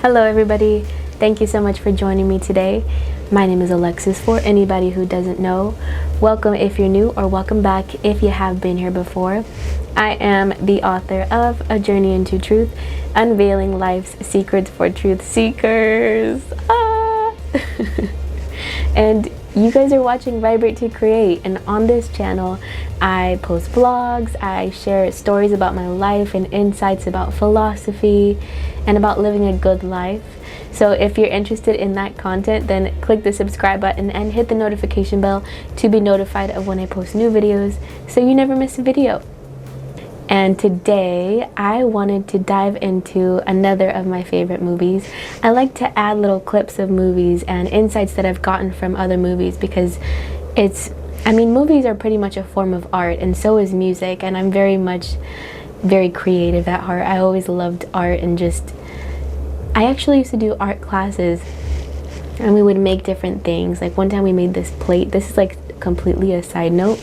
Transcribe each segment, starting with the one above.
Hello everybody, thank you so much for joining me today. My name is Alexis, for anybody who doesn't know. Welcome if you're new, or welcome back if you have been here before. I am the author of A Journey into Truth, Unveiling Life's Secrets for Truth Seekers. And you guys are watching Vibrate to Create, and on this channel I post vlogs, I share stories about my life and insights about philosophy and about living a good life. So if you're interested in that content, then click the subscribe button and hit the notification bell to be notified of when I post new videos so you never miss a video. And today I wanted to dive into another of my favorite movies. I like to add little clips of movies and insights that I've gotten from other movies because movies are pretty much a form of art, and so is music, and I'm very creative at heart. I always loved art, and I actually used to do art classes, and we would make different things. Like one time we made this plate. This is like completely a side note,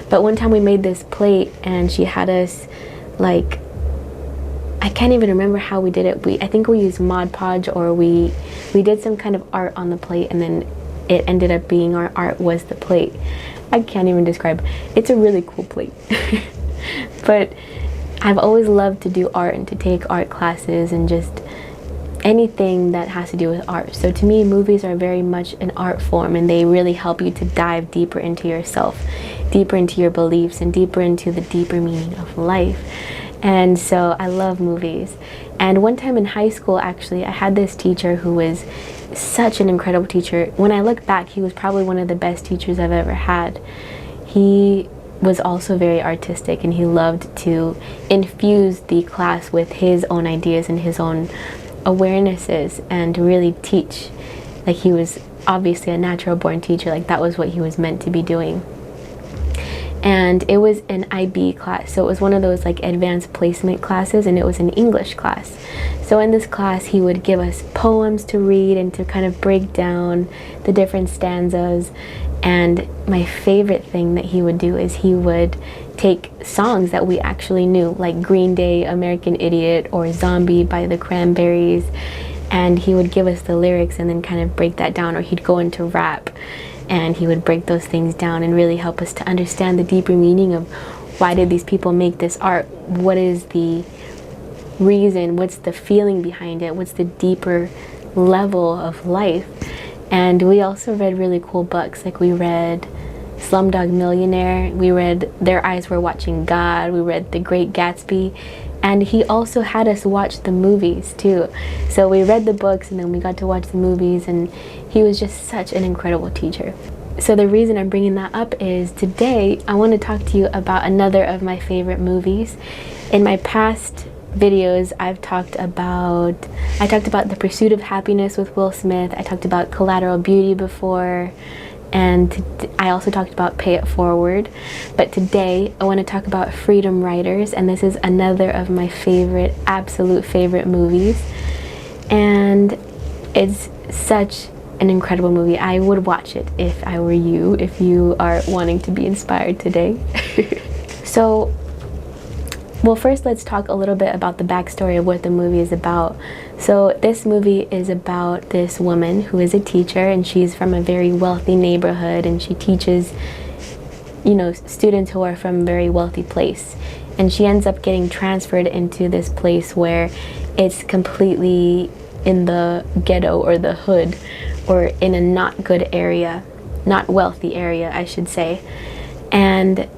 but one time we made this plate and she had us, like, I can't even remember how we did it. I think we used Mod Podge, or we did some kind of art on the plate, and then it ended up being our art was the plate. I can't even describe. It's a really cool plate. But I've always loved to do art and to take art classes and just anything that has to do with art. So to me, movies are very much an art form, and they really help you to dive deeper into yourself, deeper into your beliefs, and deeper into the deeper meaning of life. And so I love movies. And one time in high school, actually, I had this teacher who was such an incredible teacher. When I look back, he was probably one of the best teachers I've ever had. He was also very artistic, and he loved to infuse the class with his own ideas and his own awarenesses and really teach. Like, he was obviously a natural born teacher. Like, that was what he was meant to be doing. And it was an IB class, so it was one of those like advanced placement classes, and it was an English class. So in this class he would give us poems to read and to kind of break down the different stanzas. And my favorite thing that he would do is he would take songs that we actually knew, like Green Day, American Idiot, or Zombie by the Cranberries, and he would give us the lyrics and then kind of break that down. Or he'd go into rap and he would break those things down and really help us to understand the deeper meaning of why did these people make this art, what is the reason, what's the feeling behind it, what's the deeper level of life. And we also read really cool books. Like, we read Slumdog Millionaire, we read Their Eyes Were Watching God, we read The Great Gatsby, and he also had us watch the movies too. So we read the books and then we got to watch the movies, and he was just such an incredible teacher. So the reason I'm bringing that up is today I want to talk to you about another of my favorite movies. In my past videos I talked about The Pursuit of Happiness with Will Smith. I talked about Collateral Beauty before, and I also talked about Pay It Forward. But today I want to talk about Freedom Writers, and this is another of my favorite, absolute favorite movies. And it's such an incredible movie. I would watch it if I were you, if you are wanting to be inspired today. So, well, first let's talk a little bit about the backstory of what the movie is about. So this movie is about this woman who is a teacher, and she's from a very wealthy neighborhood, and she teaches, students who are from a very wealthy place. And she ends up getting transferred into this place where it's completely in the ghetto or the hood, or in a not good area, not wealthy area, I should say. And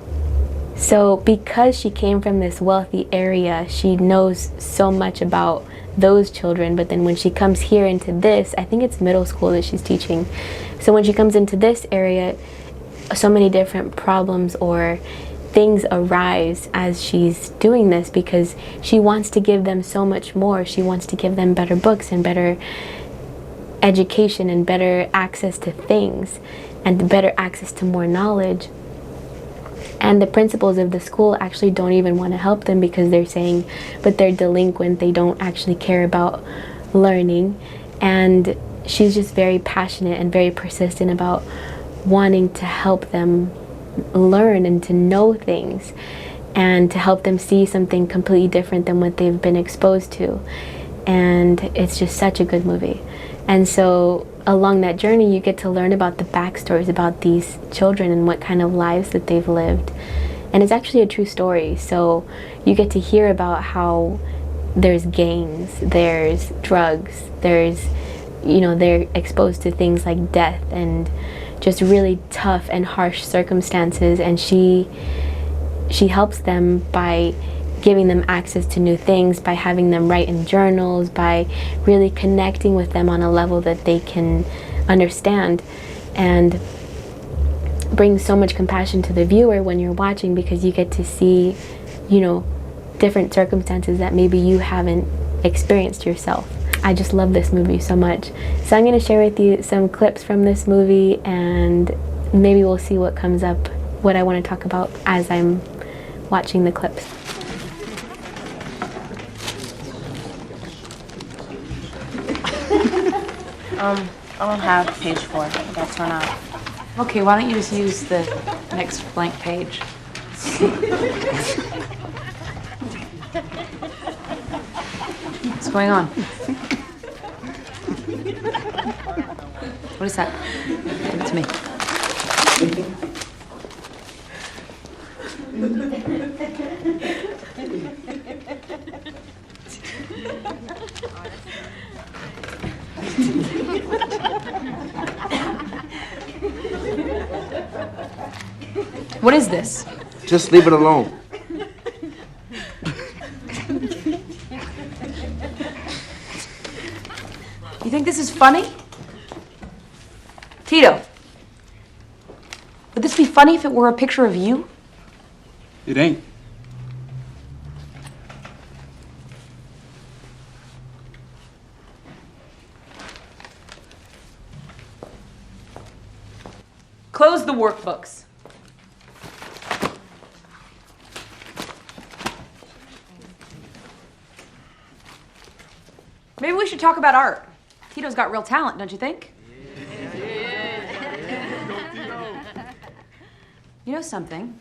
so because she came from this wealthy area, she knows so much about those children. But then when she comes here into this, I think it's middle school that she's teaching. So when she comes into this area, so many different problems or things arise as she's doing this, because she wants to give them so much more. She wants to give them better books and better education and better access to things and better access to more knowledge. And the principals of the school actually don't even want to help them, because they're saying, but they're delinquent, they don't actually care about learning. And she's just very passionate and very persistent about wanting to help them learn and to know things, and to help them see something completely different than what they've been exposed to. and it's just such a good movie. And so along that journey, you get to learn about the backstories about these children and what kind of lives that they've lived. And it's actually a true story. So you get to hear about how there's gangs, there's drugs, there's, they're exposed to things like death and just really tough and harsh circumstances. And she helps them by giving them access to new things, by having them write in journals, by really connecting with them on a level that they can understand, and brings so much compassion to the viewer when you're watching, because you get to see, different circumstances that maybe you haven't experienced yourself. I just love this movie so much. So I'm going to share with you some clips from this movie, and maybe we'll see what comes up, what I want to talk about as I'm watching the clips. I don't have page 4. That's torn off. Okay, why don't you just use the next blank page? What's going on? What is that? Give it to me. What is this? Just leave it alone. You think this is funny? Tito, would this be funny if it were a picture of you? It ain't. Close the workbooks. Maybe we should talk about art. Tito's got real talent, don't you think? You know something?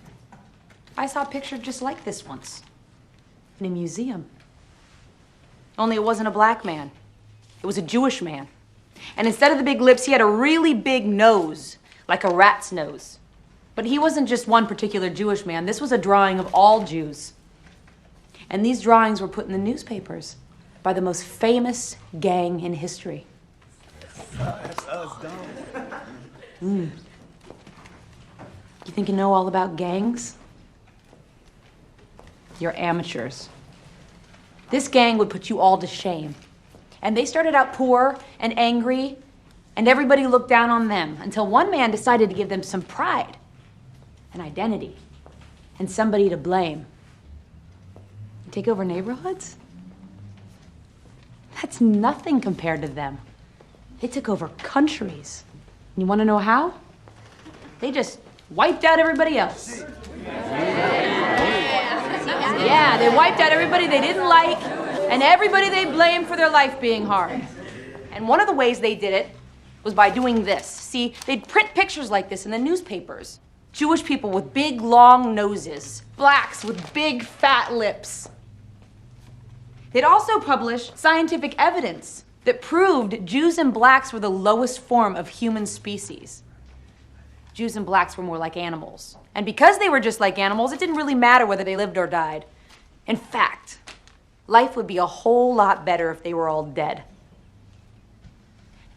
I saw a picture just like this once in a museum. Only it wasn't a black man. It was a Jewish man. And instead of the big lips, he had a really big nose, like a rat's nose. But he wasn't just one particular Jewish man. This was a drawing of all Jews. And these drawings were put in the newspapers by the most famous gang in history. That's us, dog. You think you know all about gangs? You're amateurs. This gang would put you all to shame. And they started out poor and angry, and everybody looked down on them until one man decided to give them some pride, an identity, and somebody to blame. You take over neighborhoods? That's nothing compared to them. They took over countries. You want to know how? They just wiped out everybody else. Yeah, they wiped out everybody they didn't like and everybody they blamed for their life being hard. And one of the ways they did it was by doing this. See, they'd print pictures like this in the newspapers. Jewish people with big, long noses. Blacks with big, fat lips. They'd also publish scientific evidence that proved Jews and blacks were the lowest form of human species. Jews and blacks were more like animals. And because they were just like animals, it didn't really matter whether they lived or died. In fact, life would be a whole lot better if they were all dead.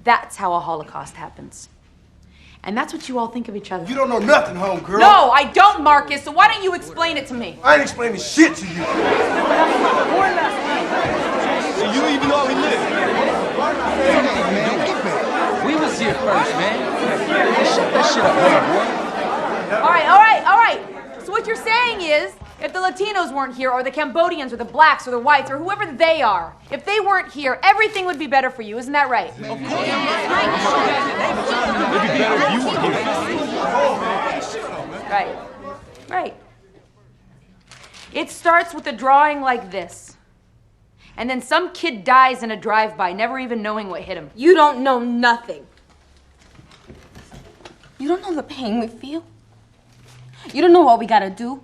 That's how a Holocaust happens. And that's what you all think of each other. You don't know nothing, homegirl. No, I don't, Marcus, so why don't you explain it to me? I ain't explaining shit to you. You don't even know how we live. We was here first, man. Shut that shit up, boy. All right. So what you're saying is, if the Latinos weren't here, or the Cambodians, or the blacks, or the whites, or whoever they are, if they weren't here, everything would be better for you. Isn't that right? It'd be better if you were here. Right. It starts with a drawing like this. And then some kid dies in a drive-by, never even knowing what hit him. You don't know nothing. You don't know the pain we feel. You don't know what we gotta do.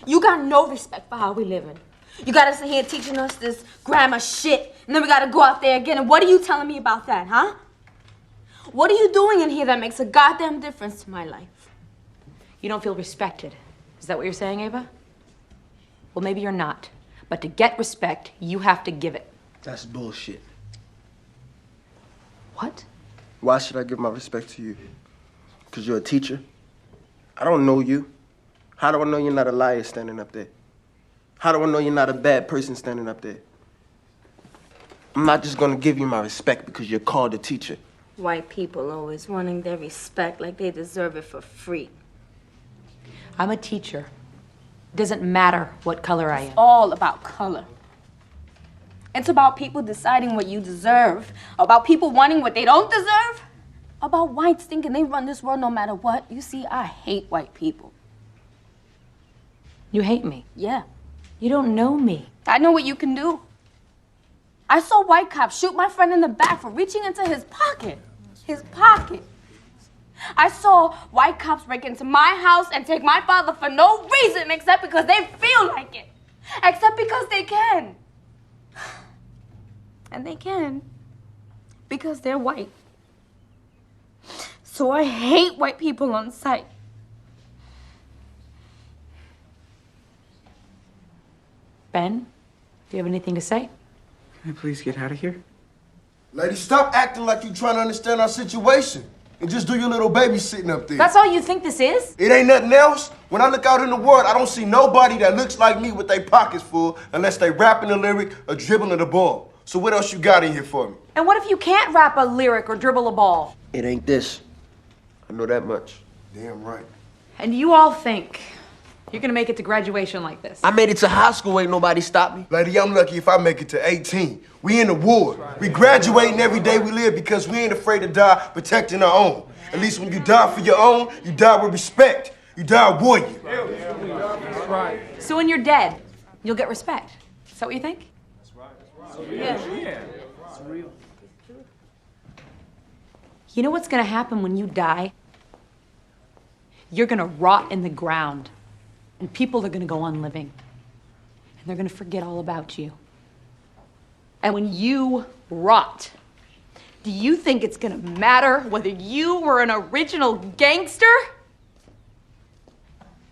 You got no respect for how we living. You got us in here teaching us this grammar shit, and then we gotta go out there again. And what are you telling me about that, huh? What are you doing in here that makes a goddamn difference to my life? You don't feel respected. Is that what you're saying, Ava? Well, maybe you're not. But to get respect, you have to give it. That's bullshit. What? Why should I give my respect to you? Because you're a teacher? I don't know you. How do I know you're not a liar standing up there? How do I know you're not a bad person standing up there? I'm not just gonna give you my respect because you're called a teacher. White people always wanting their respect like they deserve it for free. I'm a teacher. It doesn't matter what color I am. All about color. It's about people deciding what you deserve, about people wanting what they don't deserve, about whites thinking they run this world no matter what. You see, I hate white people. You hate me. Yeah. You don't know me. I know what you can do. I saw white cops shoot my friend in the back for reaching into his pocket. His pocket. I saw white cops break into my house and take my father for no reason except because they feel like it. Except because they can. And they can. Because they're white. So I hate white people on sight. Ben, do you have anything to say? Can I please get out of here? Lady, stop acting like you trying to understand our situation. And just do your little baby sitting up there. That's all you think this is? It ain't nothing else. When I look out in the world, I don't see nobody that looks like me with their pockets full unless they rapping a lyric or dribbling the ball. So what else you got in here for me? And what if you can't rap a lyric or dribble a ball? It ain't this. I know that much. Damn right. And you all think you're gonna make it to graduation like this? I made it to high school, ain't nobody stopped me. Lady, I'm lucky if I make it to 18. We in the war. We graduating every day we live because we ain't afraid to die protecting our own. At least when you die for your own, you die with respect. You die a warrior. That's right. So when you're dead, you'll get respect. Is that what you think? Yeah. You know what's gonna happen when you die? You're gonna rot in the ground. And people are gonna go on living. And they're gonna forget all about you. And when you rot, do you think it's gonna matter whether you were an original gangster?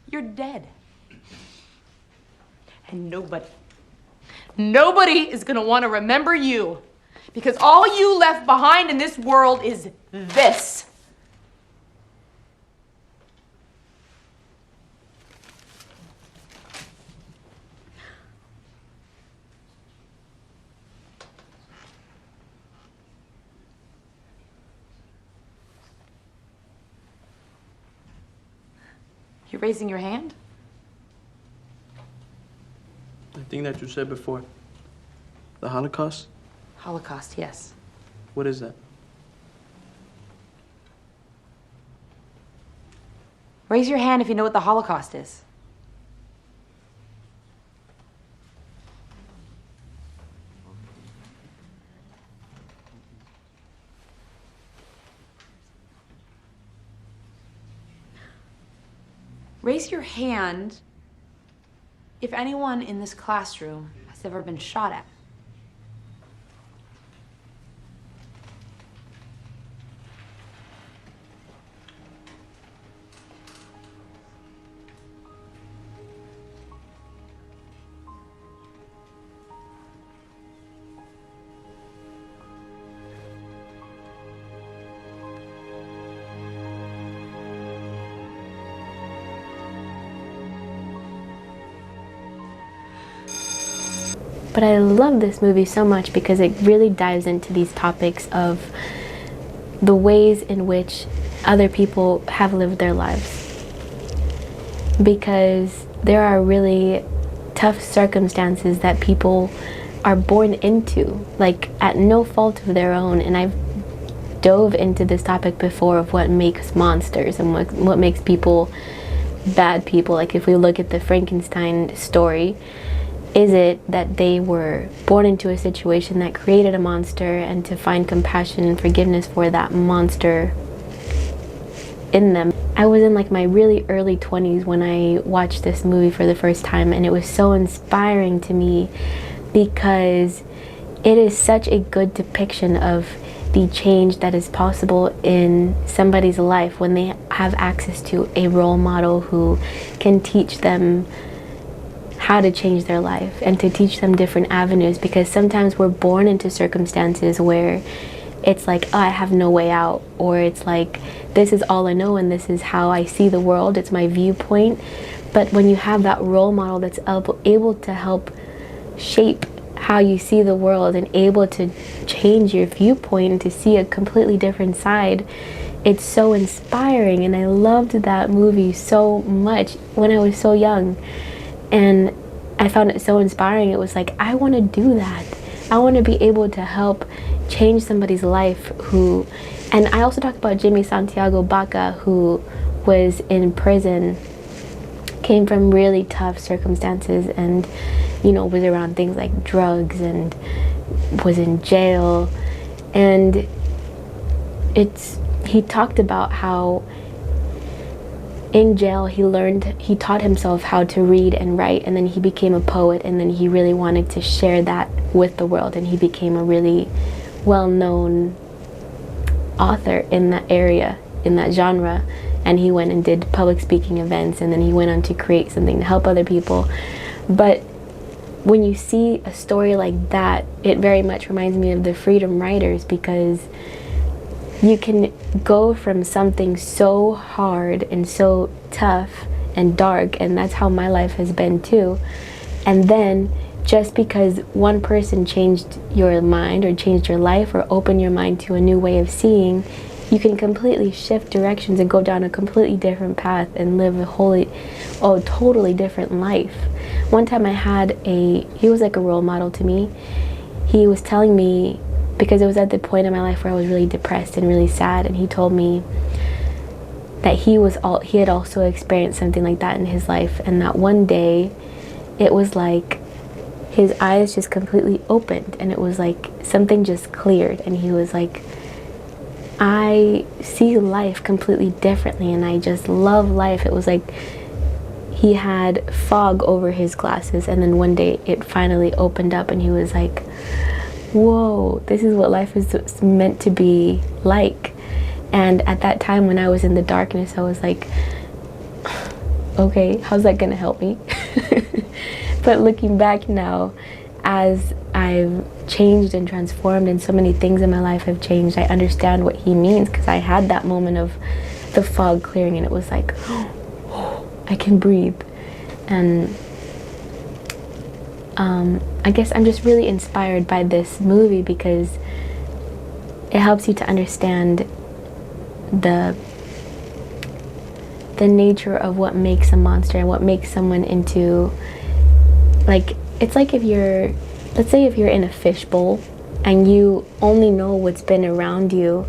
You're dead. And nobody is gonna wanna remember you. Because all you left behind in this world is this. You're raising your hand? The thing that you said before. The Holocaust? Holocaust, yes. What is that? Raise your hand if you know what the Holocaust is. Raise your hand if anyone in this classroom has ever been shot at. But I love this movie so much because it really dives into these topics of the ways in which other people have lived their lives. Because there are really tough circumstances that people are born into, like at no fault of their own. And I've dove into this topic before of what makes monsters and what makes people bad people. Like if we look at the Frankenstein story, is it that they were born into a situation that created a monster, and to find compassion and forgiveness for that monster in them I was in like my really early 20s when I watched this movie for the first time, and it was so inspiring to me because it is such a good depiction of the change that is possible in somebody's life when they have access to a role model who can teach them how to change their life and to teach them different avenues, because sometimes we're born into circumstances where it's like, oh, I have no way out, or it's like, this is all I know and this is how I see the world, it's my viewpoint. But when you have that role model that's able to help shape how you see the world and able to change your viewpoint and to see a completely different side, it's so inspiring. And I loved that movie so much when I was so young, and I found it so inspiring. It was like, I want to do that. I want to be able to help change somebody's life who, and I also talked about Jimmy Santiago Baca, who was in prison, came from really tough circumstances, and was around things like drugs and was in jail. And he talked about how in jail he taught himself how to read and write, and then he became a poet, and then he really wanted to share that with the world, and he became a really well-known author in that area, in that genre. And he went and did public speaking events, and then he went on to create something to help other people. But when you see a story like that, it very much reminds me of the freedom writers, because you can go from something so hard and so tough and dark, and that's how my life has been too. And then just because one person changed your mind or changed your life or opened your mind to a new way of seeing, you can completely shift directions and go down a completely different path and live a totally different life. One time he was like a role model to me. He was telling me, because it was at the point in my life where I was really depressed and really sad, and he told me that he had also experienced something like that in his life, and that one day it was like his eyes just completely opened, and it was like something just cleared, and he was like, I see life completely differently, and I just love life. It was like he had fog over his glasses, and then one day it finally opened up, and he was like, whoa, this is what life is meant to be like. And at that time when I was in the darkness, I was like, okay, how's that gonna help me? But looking back now, as I've changed and transformed and so many things in my life have changed, I understand what he means, because I had that moment of the fog clearing, and it was like, oh, I can breathe. And I guess I'm just really inspired by this movie, because it helps you to understand the nature of what makes a monster and what makes someone into, like, it's like let's say if you're in a fishbowl and you only know what's been around you,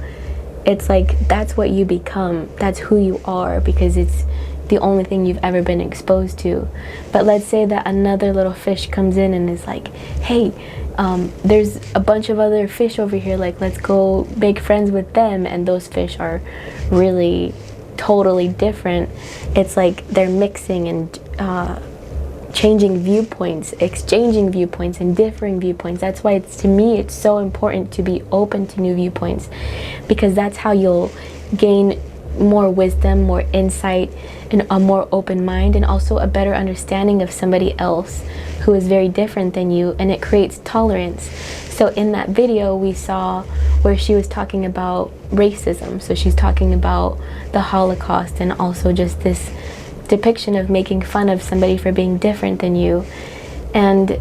it's like that's what you become, that's who you are, because it's the only thing you've ever been exposed to. But let's say that another little fish comes in and is like, hey, there's a bunch of other fish over here, like, let's go make friends with them, and those fish are really totally different. It's like they're mixing and changing viewpoints, exchanging viewpoints, and differing viewpoints. That's why to me it's so important to be open to new viewpoints, because that's how you'll gain more wisdom, more insight, and a more open mind, and also a better understanding of somebody else who is very different than you, and it creates tolerance. So in that video we saw where she was talking about racism, so she's talking about the Holocaust, and also just this depiction of making fun of somebody for being different than you. And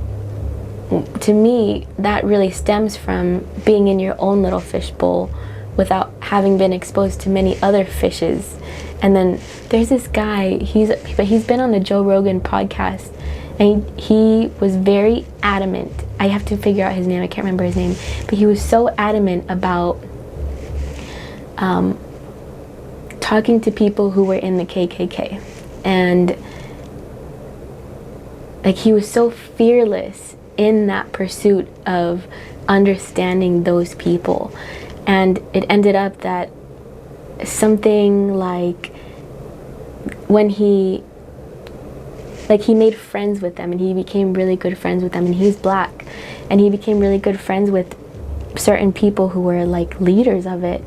to me, that really stems from being in your own little fishbowl without having been exposed to many other fishes. And then there's this guy, he's been on the Joe Rogan podcast, and he was very adamant. I have to figure out his name, I can't remember his name, but he was so adamant about talking to people who were in the KKK. And like, he was so fearless in that pursuit of understanding those people. And it ended up that something like when he made friends with them, and he became really good friends with them, and he's black, and he became really good friends with certain people who were like leaders of it.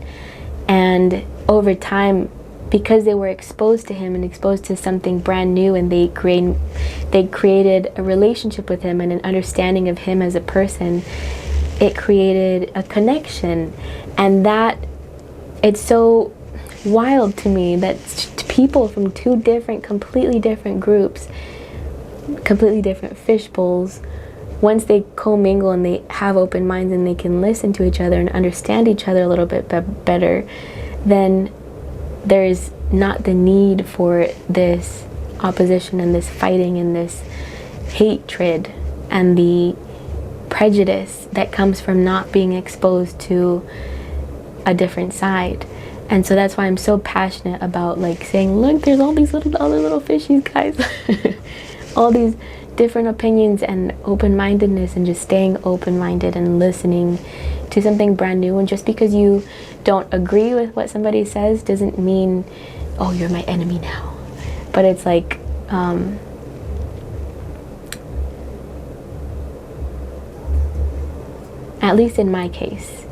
And over time, because they were exposed to him and exposed to something brand new, and they created a relationship with him and an understanding of him as a person, it created a connection. And that, it's so wild to me that people from two different, completely different groups, completely different fish bowls, once they commingle and they have open minds and they can listen to each other and understand each other a little bit better, then there's not the need for this opposition and this fighting and this hatred and the prejudice that comes from not being exposed to a different side. And so that's why I'm so passionate about like saying, look, there's all these other little fishies, guys. All these different opinions and open-mindedness, and just staying open-minded and listening to something brand new. And just because you don't agree with what somebody says doesn't mean, oh, you're my enemy now. But it's like, at least in my case,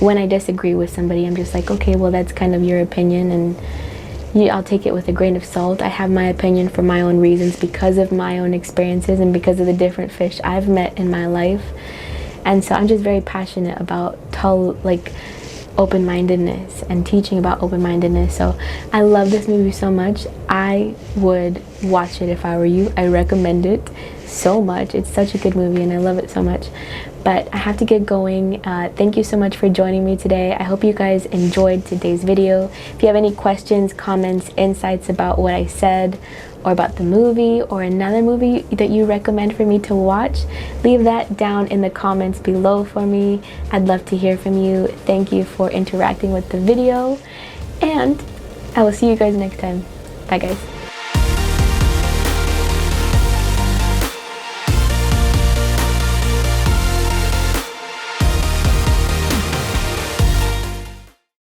when I disagree with somebody, I'm just like, okay, well, that's kind of your opinion, and I'll take it with a grain of salt. I have my opinion for my own reasons, because of my own experiences and because of the different fish I've met in my life. And so I'm just very passionate about open-mindedness and teaching about open-mindedness. So I love this movie so much. I would watch it if I were you. I recommend it so much. It's such a good movie and I love it so much. But I have to get going. Thank you so much for joining me today. I hope you guys enjoyed today's video. If you have any questions, comments, insights about what I said, or about the movie, or another movie that you recommend for me to watch, leave that down in the comments below for me. I'd love to hear from you. Thank you for interacting with the video, and I will see you guys next time. Bye, guys.